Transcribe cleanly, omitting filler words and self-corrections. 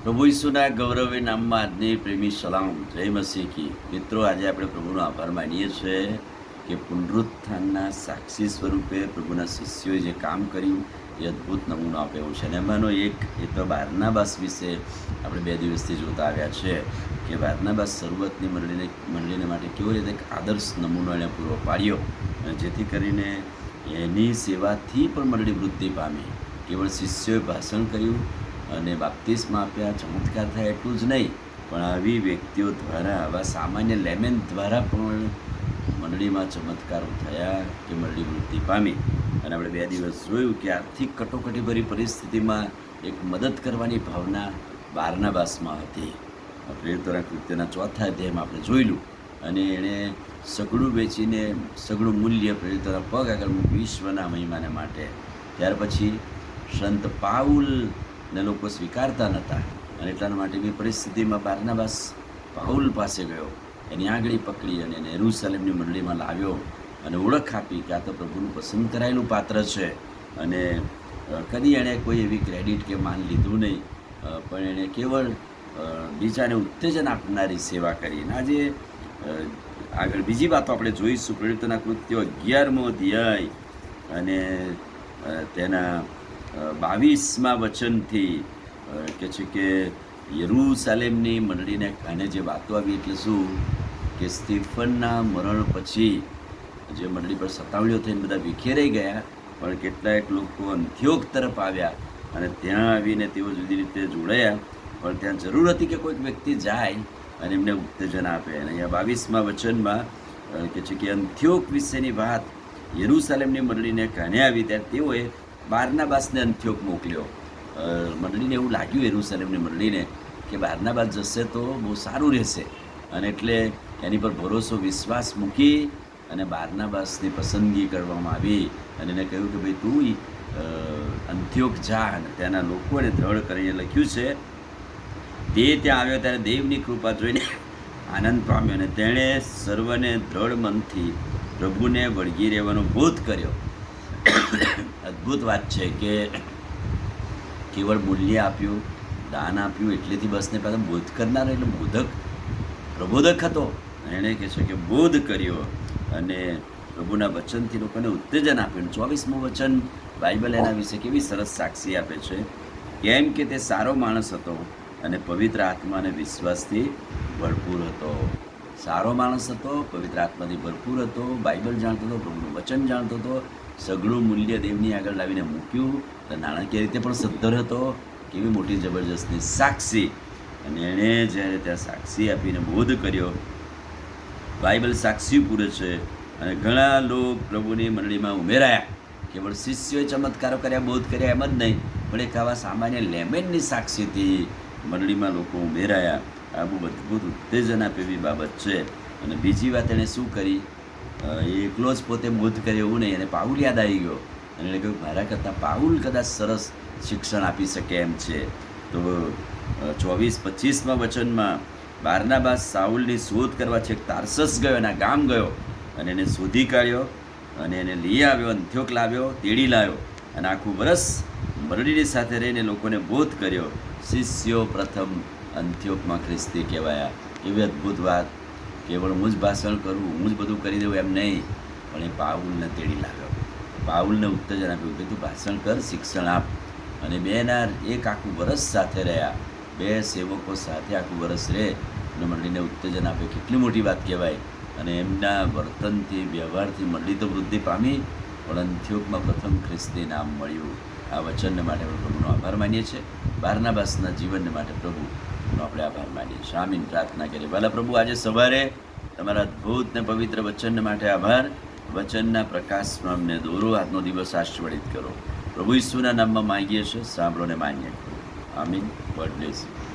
પ્રભુ ઈસુના ગૌરવી નામમાં આજની પ્રેમી સલામ, જય મસીહ કી. મિત્રો, આજે આપણે પ્રભુનો આભાર માનીએ છીએ કે પુનરુત્થાનના સાક્ષી સ્વરૂપે પ્રભુના શિષ્યોએ જે કામ કર્યું એ અદ્ભુત નમૂનો આપ્યો છે. અને એમાંનો એક એ તો બારનાબાસ વિશે આપણે 2 દિવસથી જોતા આવ્યા છે કે બારનાબાસ શરૂઆતની મંડળીને માટે કેવી રીતે એક આદર્શ નમૂનો એણે પૂરો પાડ્યો, અને જેથી કરીને એની સેવાથી પણ મંડળી વૃદ્ધિ પામી. કેવળ શિષ્યોએ ભાષણ કર્યું અને બાપ્તિસ્મા આપ્યા, ચમત્કાર થાય એટલું જ નહીં, પણ આવી વ્યક્તિઓ દ્વારા, આવા સામાન્ય લેમેન દ્વારા પણ મંડળીમાં ચમત્કારો થયા કે મંડળી વૃદ્ધિ પામી. અને આપણે 2 દિવસ જોયું કે આર્થિક કટોકટીભરી પરિસ્થિતિમાં એક મદદ કરવાની ભાવના બારનાબાસમાં હતી. પ્રેરિતોના કૃત્યના 4થા અધ્યાયમાં આપણે જોયેલું. અને એણે સગડું વેચીને સગડું મૂલ્ય પ્રેરિતોના પગ આગળ મૂક્યું વિશ્વના મહિમાને માટે. ત્યાર પછી સંત પાઉલને લોકો સ્વીકારતા નહોતા, અને એટલા માટે બી પરિસ્થિતિમાં બારનાબાસ પાઉલ પાસે ગયો, એની આંગળી પકડી અને એને યરુશલેમની મંડળીમાં લાવ્યો અને ઓળખ આપી કે આ તો પ્રભુનું પસંદ કરાયેલું પાત્ર છે. અને કદી એણે કોઈ એવી ક્રેડિટ કે માન લીધું નહીં, પણ એણે કેવળ બીજાને ઉત્તેજન આપનારી સેવા કરી. આજે આગળ બીજી વાતો આપણે જોઈશું. પ્રેરિતોના કૃત્યો 11મો અધ્યાય અને તેના 22મા વચનથી કે છે કે યરુશલેમની મંડળીને કાને જે વાતો આવી, એટલે શું કે સ્ટીફનના મરણ પછી જે મંડળી પર સતાવણીઓ થઈને બધા વિખેરાઈ ગયા, પણ કેટલાક લોકો અંત્યોક તરફ આવ્યા અને ત્યાં આવીને તેઓ જુદી રીતે જોડાયા. પણ ત્યાં જરૂર હતી કે કોઈક વ્યક્તિ જાય અને એમને ઉત્તેજન આપે. અને અહીંયા 22મા વચનમાં કે છે કે અંત્યોક વિશેની વાત યરુશલેમની મંડળીને કાને આવી, ત્યારે તેઓએ બારનાબાસને અંત્યોક મોકલ્યો. મંડળીને એવું લાગ્યું, યરુશલેમની મંડળીને, કે બારનાબાસ જશે તો બહુ સારું રહેશે, અને એટલે એની પર ભરોસો વિશ્વાસ મૂકી અને બારનાબાસની પસંદગી કરવામાં આવી. અને એને કહ્યું કે ભાઈ તું અંત્યોક જા. અને ત્યાંના લોકોને દ્રઢ કરીને લખ્યું છે, તે ત્યાં આવ્યો ત્યારે દેવની કૃપા જોઈને આનંદ પામ્યો, અને તેણે સર્વને દ્રઢ મનથી પ્રભુને વળગી રહેવાનો બોધ કર્યો. અદ્ભુત વાત છે કે કેવળ મૂલ્ય આપ્યું, દાન આપ્યું એટલેથી બસને પહેલાં બોધ કરનાર એટલે પ્રબોધક હતો. એણે કહે છે કે બોધ કર્યો અને પ્રભુના વચનથી લોકોને ઉત્તેજન આપ્યું. 24મું વચન બાઇબલ એના વિશે કેવી સરસ સાક્ષી આપે છે, કેમ કે તે સારો માણસ હતો અને પવિત્ર આત્મા અને વિશ્વાસથી ભરપૂર હતો. સારો માણસ હતો, પવિત્ર આત્માથી ભરપૂર હતો, બાઇબલ જાણતો હતો, પ્રભુનું વચન જાણતો હતો, સઘળું મૂલ્ય દેવની આગળ લાવીને મૂક્યું, નાણાકીય રીતે પણ સદ્ધર હતો. કેવી મોટી જબરજસ્તની સાક્ષી. અને એણે જ્યારે ત્યાં સાક્ષી આપીને બોધ કર્યો, બાઇબલ સાક્ષી પૂરે છે. અને ઘણા લોકો પ્રભુની મંડળીમાં ઉમેરાયા. કેવળ શિષ્યોએ ચમત્કારો કર્યા, બોધ કર્યા એમ જ નહીં, પણ એક આવા સામાન્ય લેમેનની સાક્ષીથી મંડળીમાં લોકો ઉમેરાયા. આ બહુ અદ્ભુત ઉત્તેજન આપે એવી બાબત છે. અને બીજી વાત એણે શું કરી, એકલો જ પોતે બોધ કરે એવું નહીં, એને પાઉલ યાદ આવી ગયો. અને એને કહ્યું મારા કરતાં પાઉલ કદાચ સરસ શિક્ષણ આપી શકે એમ છે. તો 24-25મા વચનમાં બારનાબાસ સાઉલની શોધ કરવા છેક તાર્સસ ગયો, એના ગામ ગયો અને એને શોધી કાઢ્યો અને એને લઈ આવ્યો, અંત્યોક લાવ્યો, તેડી લાવ્યો, અને આખું વર્ષ મંડળીની સાથે રહીને લોકોને બોધ કર્યો. શિષ્યો પ્રથમ અંત્યોકમાં ખ્રિસ્તી કહેવાયા. એવી અદ્ભુત વાત. કેવળ હું જ ભાષણ કરું, હું જ બધું કરી દઉં એમ નહીં, પણ એ પાઉલને તેડી લાવ્યો, પાઉલને ઉત્તેજન આપ્યું કે તું ભાષણ કર, શિક્ષણ આપ. અને બેના એક આખું વરસ સાથે રહ્યા, 2 સેવકો સાથે આખું વરસ રહે અને મંડળીને ઉત્તેજન આપે. કેટલી મોટી વાત કહેવાય. અને એમના વર્તનથી, વ્યવહારથી મંડળી તો વૃદ્ધિ પામી, પણ અંત્યોકમાં પ્રથમ ખ્રિસ્તી નામ મળ્યું. આ વચનને માટે આપણે પ્રભુનો આભાર માનીએ છીએ. બારનાબાસના જીવનને માટે પ્રભુનો આપણે આભાર માનીએ છીએ. આમીન. પ્રાર્થના કરીએ. ભલા પ્રભુ, આજે સવારે તમારા અદ્ભુત ને પવિત્ર વચનને માટે આભાર. વચનના પ્રકાશમાં અમને દોરો. આજનો દિવસ આશીર્વાદિત કરો. પ્રભુ ઈસુના નામમાં માંગીએ છીએ, સાંભળો ને માન્ય કરો. આમીન. God bless you.